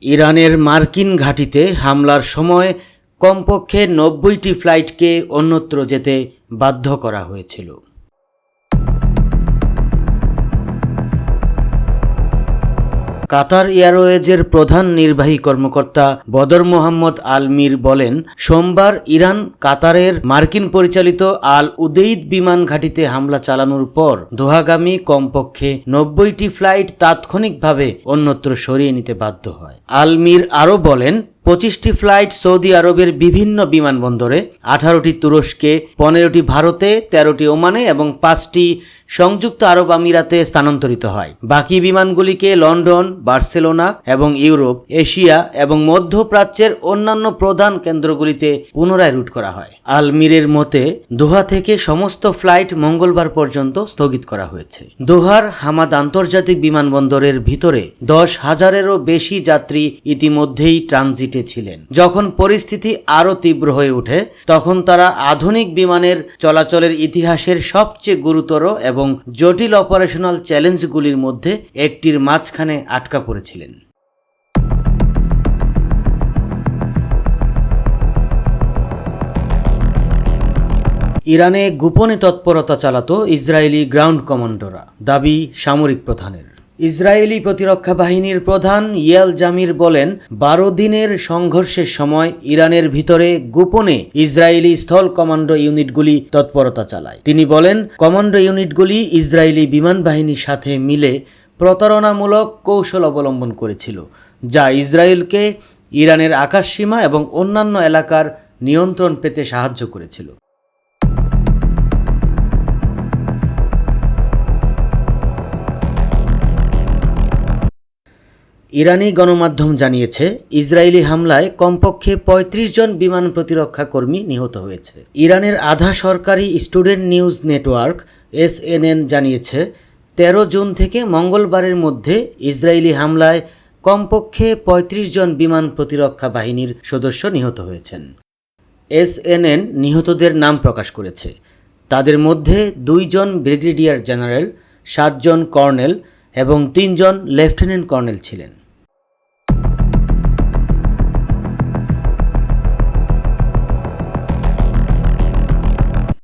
ইরানের মার্কিন ঘাঁটিতে হামলার সময় কমপক্ষে ৯০টি ফ্লাইটকে অন্যত্র যেতে বাধ্য করা হয়েছিল। কাতার এয়ারওয়েজের প্রধান নির্বাহী কর্মকর্তা বদর মোহাম্মদ আল মির বলেন, সোমবার ইরান কাতারের মার্কিন পরিচালিত আল উদেইদ বিমান ঘাঁটিতে হামলা চালানোর পর দোহাগামী কমপক্ষে ৯০টি ফ্লাইট তাৎক্ষণিকভাবে অন্যত্র সরিয়ে নিতে বাধ্য হয়। আল মির আরও বলেন, ২৫টি ফ্লাইট সৌদি আরবের বিভিন্ন বিমানবন্দরে, ১৮টি তুরস্কে, ১৫টি ভারতে, ১৩টি ওমানে এবং ৫টি সংযুক্ত আরব আমিরাতে স্থানান্তরিত হয়। বাকি বিমানগুলিকে লন্ডন, বার্সেলোনা এবং ইউরোপ, এশিয়া এবং মধ্যপ্রাচ্যের অন্যান্য প্রধান কেন্দ্রগুলিতে পুনরায় রুট করা হয়। আল মিরের মতে, দোহা থেকে সমস্ত ফ্লাইট মঙ্গলবার পর্যন্ত স্থগিত করা হয়েছে। দোহার হামাদ আন্তর্জাতিক বিমানবন্দরের ভিতরে ১০,০০০-এরও বেশি যাত্রী ইতিমধ্যেই ট্রানজিটে ছিলেন। যখন পরিস্থিতি আরও তীব্র হয়ে ওঠে, তখন তারা আধুনিক বিমানের চলাচলের ইতিহাসের সবচেয়ে গুরুতর এবং জটিল অপারেশনাল চ্যালেঞ্জগুলির মধ্যে একটির মাঝখানে আটকা পড়েছিলেন। ইরানে গোপনে তৎপরতা চালাতো ইসরায়েলি গ্রাউন্ড কমান্ডোরা, দাবি সামরিক প্রধানের। ইসরায়েলি প্রতিরক্ষা বাহিনীর প্রধান ইয়াল জামির বলেন, ১২ দিনের সংঘর্ষের সময় ইরানের ভিতরে গোপনে ইসরায়েলি স্থল কমান্ডো ইউনিটগুলি তৎপরতা চালায়। তিনি বলেন, কমান্ডো ইউনিটগুলি ইসরায়েলি বিমান বাহিনীর সাথে মিলে প্রতারণামূলক কৌশল অবলম্বন করেছিল, যা ইসরায়েলকে ইরানের আকাশসীমা এবং অন্যান্য এলাকার নিয়ন্ত্রণ পেতে সাহায্য করেছিল। ইরানি গণমাধ্যম জানিয়েছে, ইসরায়েলি হামলায় কমপক্ষে ৩৫ জন বিমান প্রতিরক্ষা কর্মী নিহত হয়েছে। ইরানের আধা সরকারি স্টুডেন্ট নিউজ নেটওয়ার্ক SNN জানিয়েছে, ১৩ জুন থেকে মঙ্গলবারের মধ্যে ইসরায়েলি হামলায় কমপক্ষে ৩৫ জন বিমান প্রতিরক্ষা বাহিনীর সদস্য নিহত হয়েছেন। SNN নিহতদের নাম প্রকাশ করেছে। তাদের মধ্যে ২ জন ব্রিগেডিয়ার জেনারেল, ৭ জন কর্নেল এবং ৩ জন লেফটেন্যান্ট কর্নেল ছিলেন।